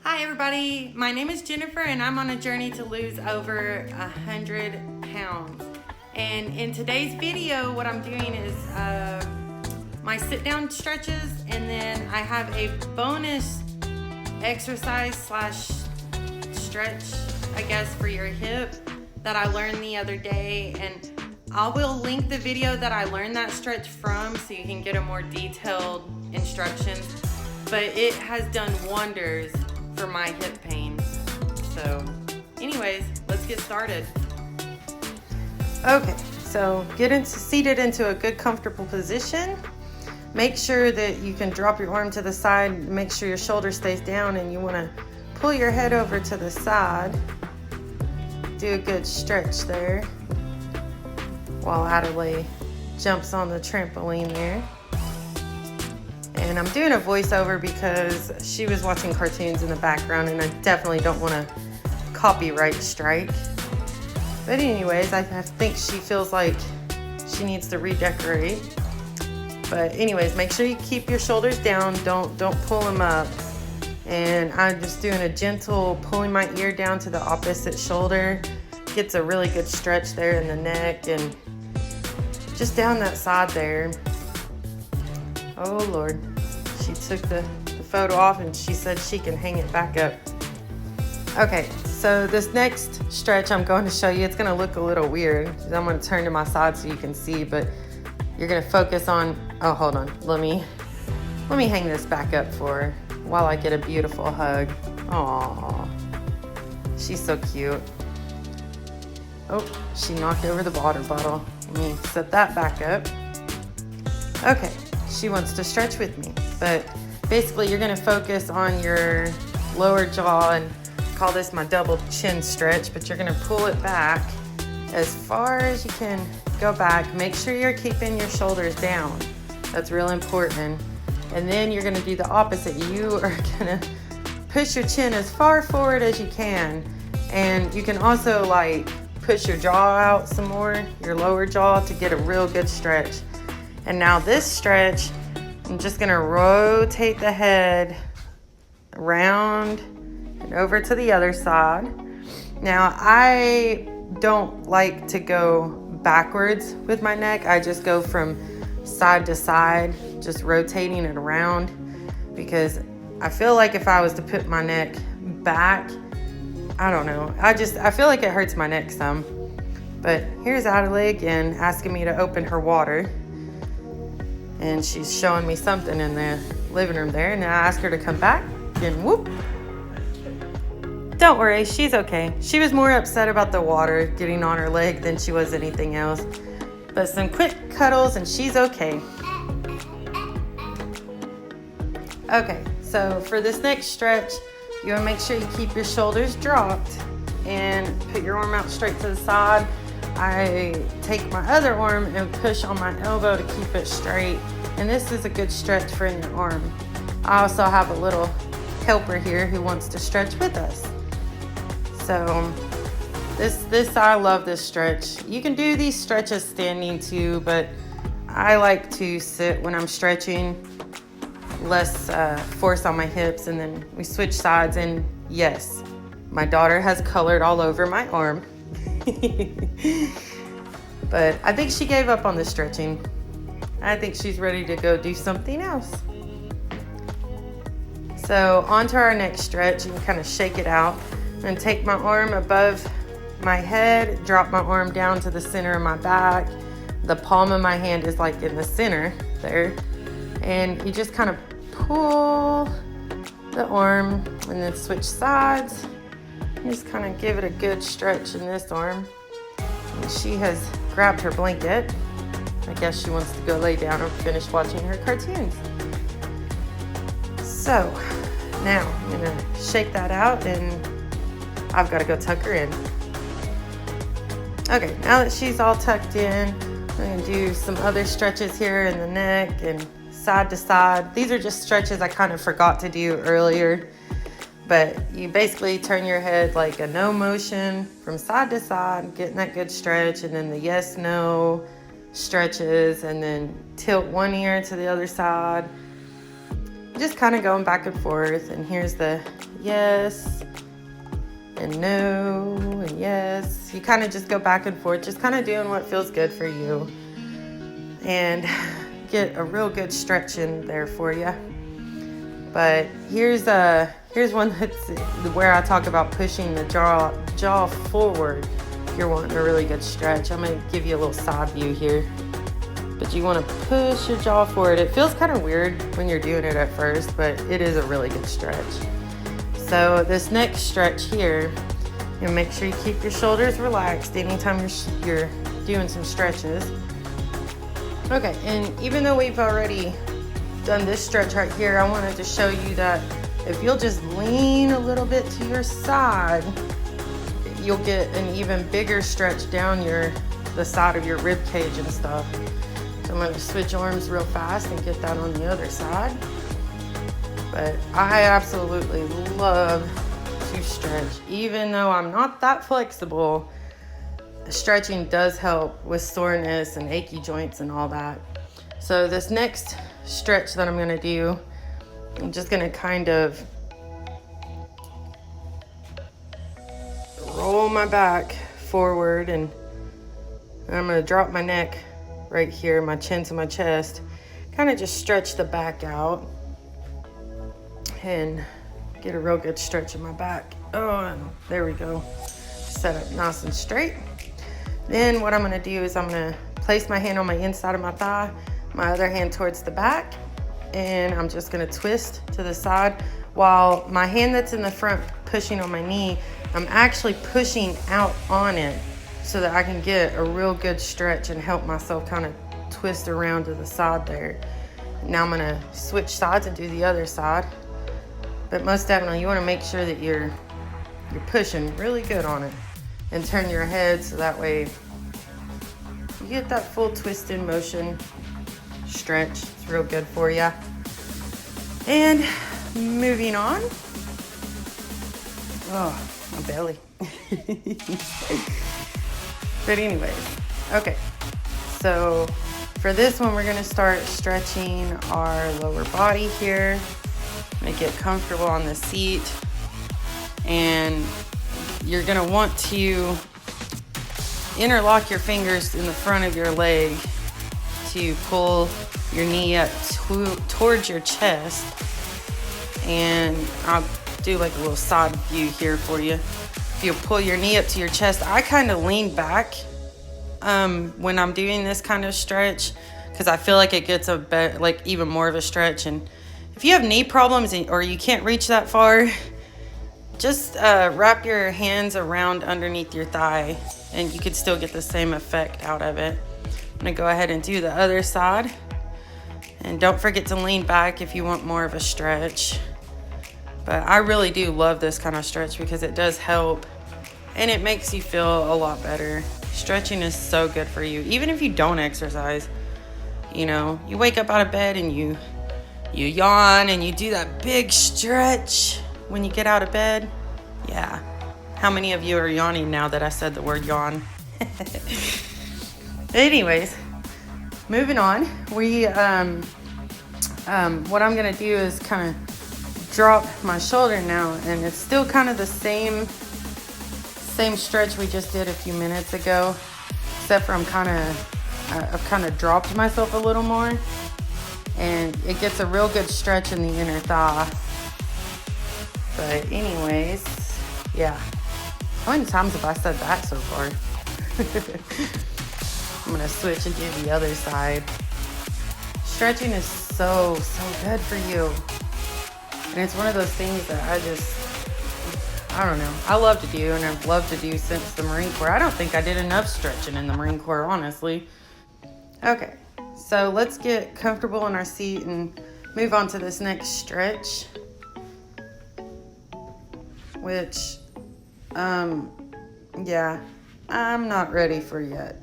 Hi everybody, my name is Jennifer and I'm on a journey to lose over 100 pounds. And in today's video, what I'm doing is my sit down stretches, and then I have a bonus exercise slash stretch, I guess, for your hip that I learned the other day. And I will link the video that I learned that stretch from so you can get a more detailed instructions. But it has done wonders for my hip pain. So anyways, let's get started. Okay, so get seated into a good comfortable position. Make sure that you can drop your arm to the side, make sure your shoulder stays down, and you want to pull your head over to the side. Do a good stretch there while Adalay jumps on the trampoline there. And I'm doing a voiceover because she was watching cartoons in the background and I definitely don't want to copyright strike. But anyways, I think she feels like she needs to redecorate. But anyways, make sure you keep your shoulders down. Don't pull them up. And I'm just doing a gentle pulling my ear down to the opposite shoulder. Gets a really good stretch there in the neck and just down that side there. Oh Lord, she took the photo off and she said she can hang it back up. Okay, so this next stretch I'm going to show you, it's gonna look a little weird. I'm gonna turn to my side so you can see, but you're gonna focus on, oh, hold on. Let me hang this back up for her while I get a beautiful hug. Aww, she's so cute. Oh, she knocked over the water bottle. Let me set that back up. Okay, she wants to stretch with me, but basically you're gonna focus on your lower jaw and call this my double chin stretch, but you're gonna pull it back as far as you can. Go back, make sure you're keeping your shoulders down. That's real important. And then you're gonna do the opposite. You are gonna push your chin as far forward as you can. And you can also like push your jaw out some more, your lower jaw, to get a real good stretch. And now this stretch, I'm just gonna rotate the head around and over to the other side. Now I don't like to go backwards with my neck. I just go from side to side, just rotating it around, because I feel like if I was to put my neck back, I don't know, I feel like it hurts my neck some. But here's Adalay again asking me to open her water, and she's showing me something in the living room there, and I asked her to come back, and whoop. Don't worry, she's okay. She was more upset about the water getting on her leg than she was anything else. But some quick cuddles and she's okay. Okay, so for this next stretch, you want to make sure you keep your shoulders dropped and put your arm out straight to the side. I take my other arm and push on my elbow to keep it straight. And this is a good stretch for in your arm. I also have a little helper here who wants to stretch with us. So I love this stretch. You can do these stretches standing too, but I like to sit when I'm stretching, less force on my hips, and then we switch sides. And yes, my daughter has colored all over my arm. But I think she gave up on the stretching. I think she's ready to go do something else. So on to our next stretch, and kind of shake it out. And take my arm above my head, drop my arm down to the center of my back. The palm of my hand is like in the center there. And you just kind of pull the arm and then switch sides. Just kind of give it a good stretch in this arm. And she has grabbed her blanket. I guess she wants to go lay down and finish watching her cartoons. So now I'm gonna shake that out and I've got to go tuck her in. Okay, now that she's all tucked in, I'm going to do some other stretches here in the neck and side to side. These are just stretches I kind of forgot to do earlier. But you basically turn your head like a no motion from side to side, getting that good stretch, and then the yes, no, stretches, and then tilt one ear to the other side. Just kind of going back and forth. And here's the yes and no and yes. You kind of just go back and forth, just kind of doing what feels good for you, and get a real good stretch in there for you. But here's one that's where I talk about pushing the jaw forward. You're wanting a really good stretch. I'm going to give you a little side view here. But you want to push your jaw forward. It feels kind of weird when you're doing it at first, but it is a really good stretch. So this next stretch here, you make sure you keep your shoulders relaxed anytime you're doing some stretches. Okay, and even though we've already done this stretch right here, I wanted to show you that if you'll just lean a little bit to your side, you'll get an even bigger stretch down the side of your rib cage and stuff. So I'm going to switch arms real fast and get that on the other side. But I absolutely love to stretch. Even though I'm not that flexible, stretching does help with soreness and achy joints and all that. So this next stretch that I'm going to do, I'm just going to kind of roll my back forward, and I'm going to drop my neck right here, my chin to my chest, kind of just stretch the back out and get a real good stretch in my back. Oh, and there we go. Set up nice and straight. Then what I'm going to do is I'm going to place my hand on my inside of my thigh, my other hand towards the back, and I'm just going to twist to the side while my hand that's in the front pushing on my knee, I'm actually pushing out on it so that I can get a real good stretch and help myself kind of twist around to the side there. Now I'm going to switch sides and do the other side. But most definitely you want to make sure that you're pushing really good on it, and turn your head so that way you get that full twist in motion stretch. It's real good for you. And moving on. Oh, my belly. But anyways, okay. So for this one, we're going to start stretching our lower body here. I'm going to get comfortable on the seat. And you're going to want to interlock your fingers in the front of your leg to pull your knee up towards your chest. And I'll do like a little side view here for you. If you pull your knee up to your chest, I kind of lean back when I'm doing this kind of stretch, because I feel like it gets even more of a stretch. And if you have knee problems or you can't reach that far, just wrap your hands around underneath your thigh and you could still get the same effect out of it. I'm gonna go ahead and do the other side. And don't forget to lean back if you want more of a stretch. But I really do love this kind of stretch because it does help and it makes you feel a lot better. Stretching is so good for you. Even if you don't exercise, you wake up out of bed and you yawn and you do that big stretch when you get out of bed. Yeah. How many of you are yawning now that I said the word yawn? Anyways, moving on. What I'm going to do is kind of drop my shoulder now, and it's still kind of the same stretch we just did a few minutes ago, except for I've kind of dropped myself a little more, and it gets a real good stretch in the inner thigh. But anyways, yeah. How many times have I said that so far? I'm gonna switch and do the other side. Stretching is so good for you. And it's one of those things that I don't know, I love to do, and I've loved to do since the Marine Corps. I don't think I did enough stretching in the Marine Corps, honestly. Okay, so let's get comfortable in our seat and move on to this next stretch, which, yeah, I'm not ready for yet.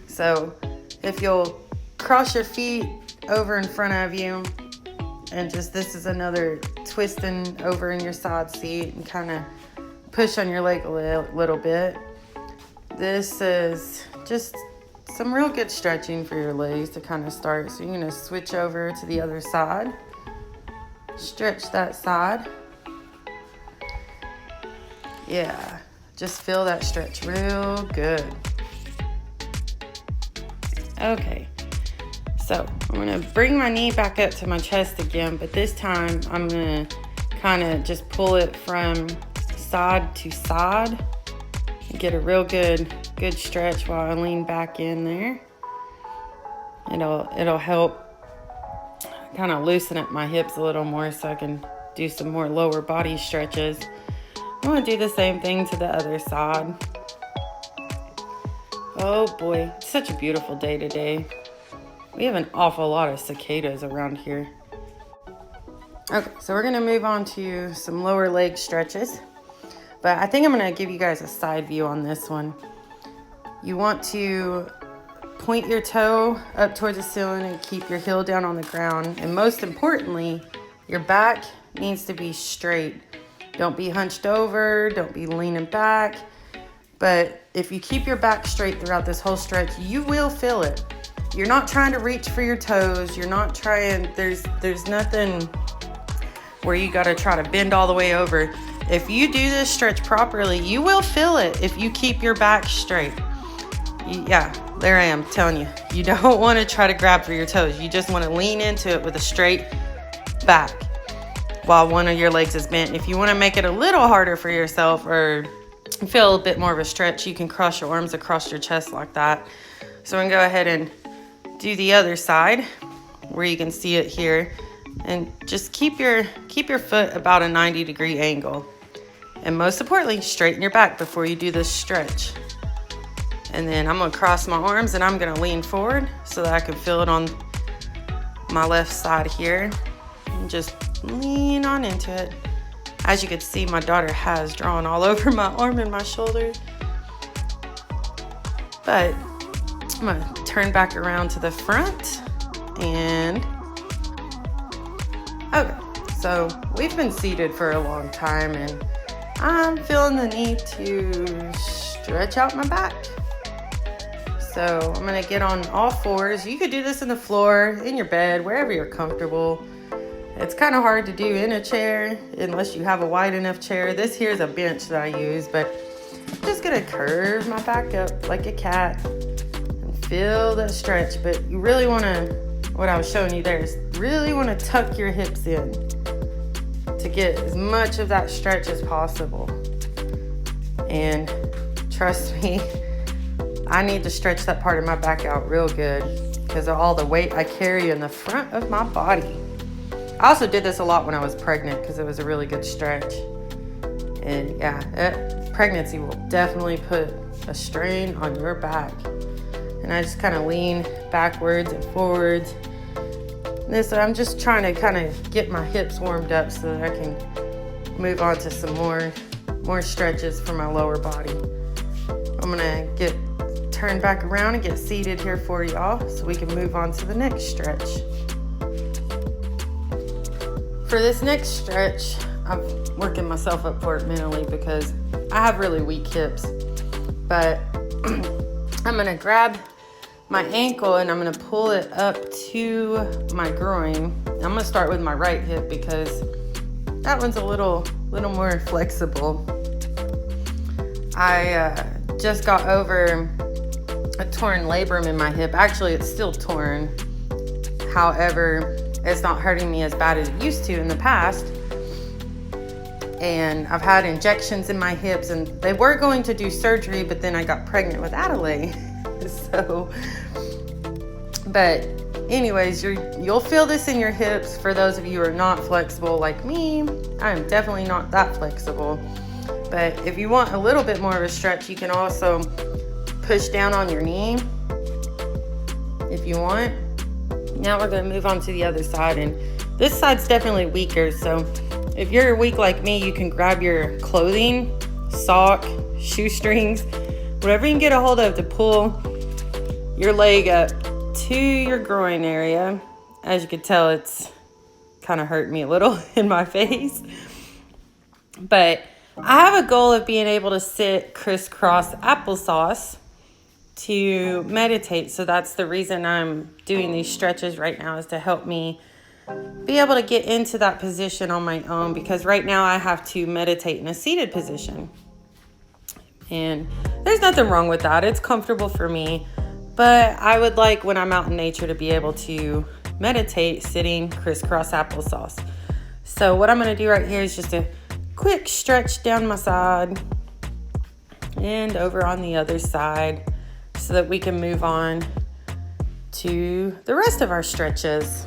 So if you'll cross your feet over in front of you, and this is another twisting over in your side seat, and kind of push on your leg a little bit. this is just some real good stretching for your legs to kind of start. So you're going to switch over to the other side. Stretch that side. Yeah, just feel that stretch real good. Okay, so I'm going to bring my knee back up to my chest again, but this time I'm going to kind of just pull it from side to side and get a real good stretch while I lean back in there. It'll help kind of loosen up my hips a little more so I can do some more lower body stretches. I'm going to do the same thing to the other side. Oh boy, it's such a beautiful day today. We have an awful lot of cicadas around here. Okay, so we're going to move on to some lower leg stretches. But I think I'm going to give you guys a side view on this one. You want to point your toe up towards the ceiling and keep your heel down on the ground. And most importantly, your back needs to be straight. Don't be hunched over, don't be leaning back. But if you keep your back straight throughout this whole stretch, you will feel it. You're not trying to reach for your toes. You're not trying, there's nothing where you got to try to bend all the way over. If you do this stretch properly, you will feel it if you keep your back straight. Yeah, there I am telling you. You don't want to try to grab for your toes. You just want to lean into it with a straight back while one of your legs is bent. If you want to make it a little harder for yourself or feel a bit more of a stretch, you can cross your arms across your chest like that. So I'm going to go ahead and do the other side where you can see it here. And just keep your foot about a 90-degree angle. And most importantly, straighten your back before you do this stretch. And then I'm going to cross my arms and I'm going to lean forward so that I can feel it on my left side here. And just lean on into it. As you can see, my daughter has drawn all over my arm and my shoulder. But I'm going to turn back around to the front and okay, so we've been seated for a long time and I'm feeling the need to stretch out my back. So I'm gonna get on all fours. You could do this in the floor, in your bed, wherever you're comfortable. It's kind of hard to do in a chair unless you have a wide enough chair. This here is a bench that I use, but I'm just gonna curve my back up like a cat and feel that stretch. But you really wanna, what I was showing you there is really wanna tuck your hips in to get as much of that stretch as possible. And trust me, I need to stretch that part of my back out real good because of all the weight I carry in the front of my body. I also did this a lot when I was pregnant because it was a really good stretch. And yeah, pregnancy will definitely put a strain on your back. And I just kind of lean backwards and forwards. I'm just trying to kind of get my hips warmed up so that I can move on to some more stretches for my lower body. I'm gonna get turned back around and get seated here for y'all so we can move on to the next stretch. For this next stretch, I'm working myself up for it mentally because I have really weak hips. But I'm gonna grab my ankle and I'm gonna pull it up to my groin. I'm gonna start with my right hip because that one's a little more flexible. I just got over a torn labrum in my hip. Actually, it's still torn. However, it's not hurting me as bad as it used to in the past. And I've had injections in my hips and they were going to do surgery, but then I got pregnant with Adalay. So, but anyways, you'll feel this in your hips. For those of you who are not flexible like me, I am definitely not that flexible. But if you want a little bit more of a stretch, you can also push down on your knee if you want. Now we're going to move on to the other side, and this side's definitely weaker. So if you're weak like me, you can grab your clothing, sock, shoestrings, whatever you can get a hold of to pull your leg up to your groin area. As you can tell, it's kind of hurt me a little in my face. But I have a goal of being able to sit crisscross applesauce to meditate. So that's the reason I'm doing these stretches right now, is to help me be able to get into that position on my own, because right now I have to meditate in a seated position. And there's nothing wrong with that. It's comfortable for me. But I would like, when I'm out in nature, to be able to meditate sitting crisscross applesauce. So what I'm going to do right here is just a quick stretch down my side and over on the other side, so that we can move on to the rest of our stretches.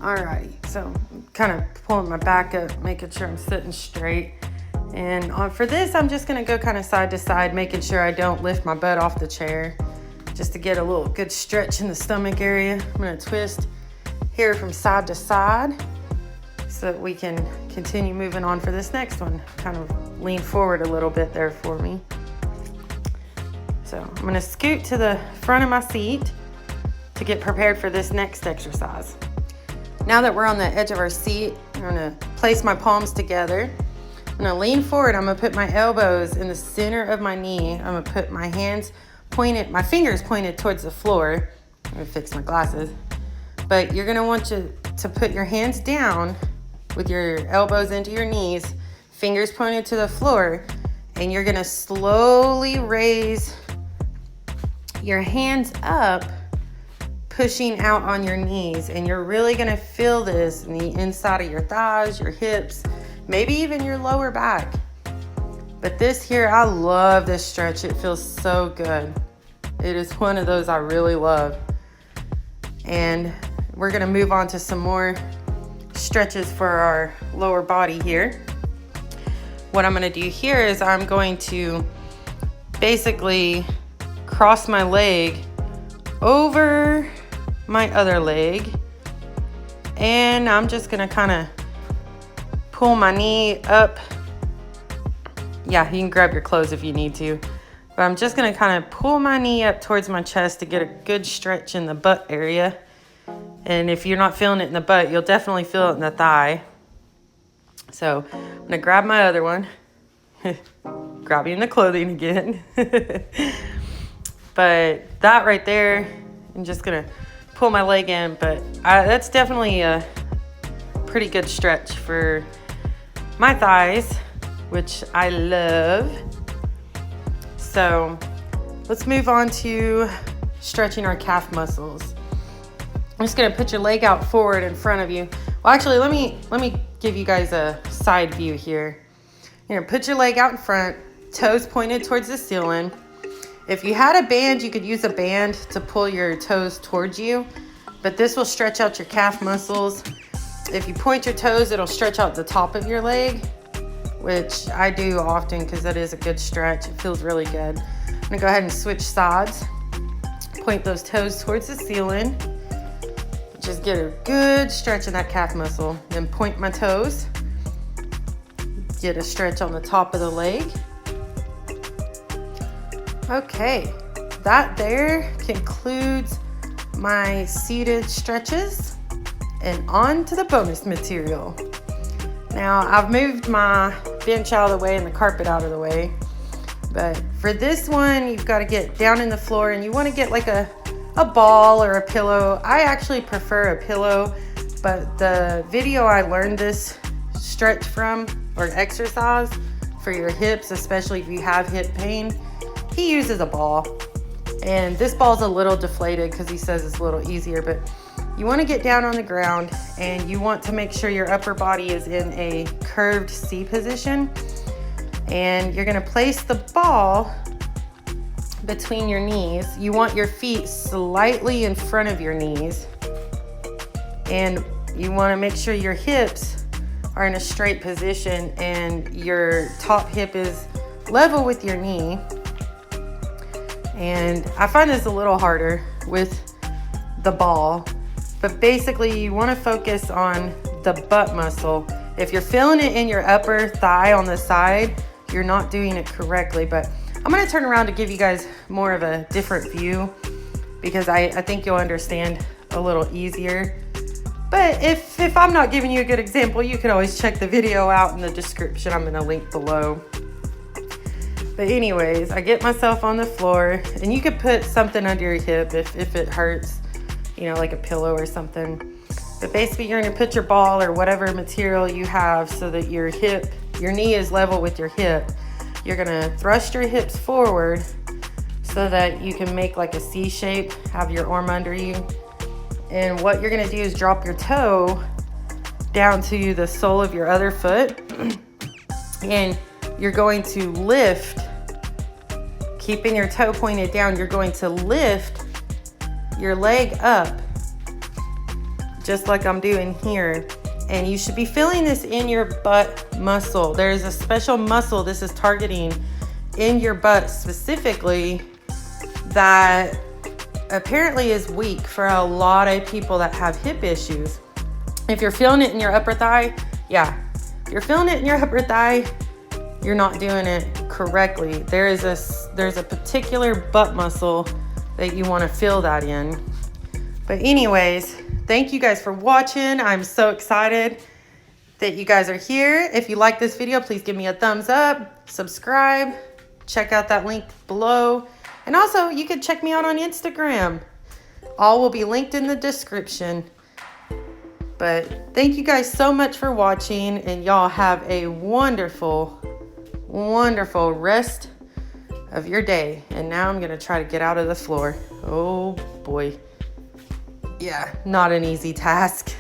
All right, so I'm kind of pulling my back up, making sure I'm sitting straight. And for this, I'm just gonna go kind of side to side, making sure I don't lift my butt off the chair, just to get a little good stretch in the stomach area. I'm gonna twist here from side to side so that we can continue moving on for this next one. Kind of lean forward a little bit there for me. So I'm gonna scoot to the front of my seat to get prepared for this next exercise. Now that we're on the edge of our seat, I'm gonna place my palms together. I'm gonna lean forward. I'm gonna put my elbows in the center of my knee. I'm gonna put my hands pointed, my fingers pointed towards the floor. I'm gonna fix my glasses. But you're gonna want to put your hands down with your elbows into your knees, fingers pointed to the floor, and you're gonna slowly raise your hands up, pushing out on your knees. And you're really gonna feel this in the inside of your thighs, your hips, maybe even your lower back. But this here, I love this stretch. It feels so good. It is one of those I really love. And we're gonna move on to some more stretches for our lower body here. What I'm gonna do here is I'm going to basically cross my leg over my other leg, and I'm just gonna kind of pull my knee up. Yeah, you can grab your clothes if you need to, but I'm just gonna kind of pull my knee up towards my chest to get a good stretch in the butt area. And if you're not feeling it in the butt, you'll definitely feel it in the thigh. So I'm gonna grab my other one, grabbing the clothing again. But that right there, I'm just gonna pull my leg in, but that's definitely a pretty good stretch for my thighs, which I love. So let's move on to stretching our calf muscles. I'm just gonna put your leg out forward in front of you. Well, actually, let me give you guys a side view here. You're gonna put your leg out in front, toes pointed towards the ceiling. If you had a band, you could use a band to pull your toes towards you, but this will stretch out your calf muscles. If you point your toes, it'll stretch out the top of your leg, which I do often because that is a good stretch. It feels really good. I'm gonna go ahead and switch sides. Point those toes towards the ceiling. Just get a good stretch in that calf muscle. Then point my toes. Get a stretch on the top of the leg. Okay, that there concludes my seated stretches, and on to the bonus material. Now I've moved my bench out of the way and the carpet out of the way, but for this one you've got to get down in the floor, and you want to get like a ball or a pillow. I actually prefer a pillow, but the video I learned this stretch from, or exercise for your hips, especially if you have hip pain, he uses a ball. And this ball's a little deflated because he says it's a little easier, but you want to get down on the ground and you want to make sure your upper body is in a curved C position. And you're going to place the ball between your knees. You want your feet slightly in front of your knees. And you want to make sure your hips are in a straight position and your top hip is level with your knee. And I find this a little harder with the ball, but basically you want to focus on the butt muscle. If you're feeling it in your upper thigh on the side, you're not doing it correctly. But I'm going to turn around to give you guys more of a different view, because I think you'll understand a little easier. But if I'm not giving you a good example, you can always check the video out in the description. I'm gonna link below. But anyways, I get myself on the floor, and you could put something under your hip if it hurts, you know, like a pillow or something. But basically you're gonna put your ball or whatever material you have so that your knee is level with your hip. You're gonna thrust your hips forward so that you can make like a C shape, have your arm under you. And what you're gonna do is drop your toe down to the sole of your other foot. And you're going to lift, keeping your toe pointed down, you're going to lift your leg up, just like I'm doing here. And you should be feeling this in your butt muscle. There is a special muscle this is targeting in your butt specifically that apparently is weak for a lot of people that have hip issues. If you're feeling it in your upper thigh, yeah. If you're feeling it in your upper thigh, you're not doing it correctly. There's a particular butt muscle that you want to feel that in. But anyways, thank you guys for watching. I'm so excited that you guys are here. If you like this video, please give me a thumbs up, subscribe, check out that link below. And also, you can check me out on Instagram. All will be linked in the description. But thank you guys so much for watching, and y'all have a wonderful, wonderful rest of your day. And now I'm gonna try to get out of the floor. Oh boy. Yeah, not an easy task.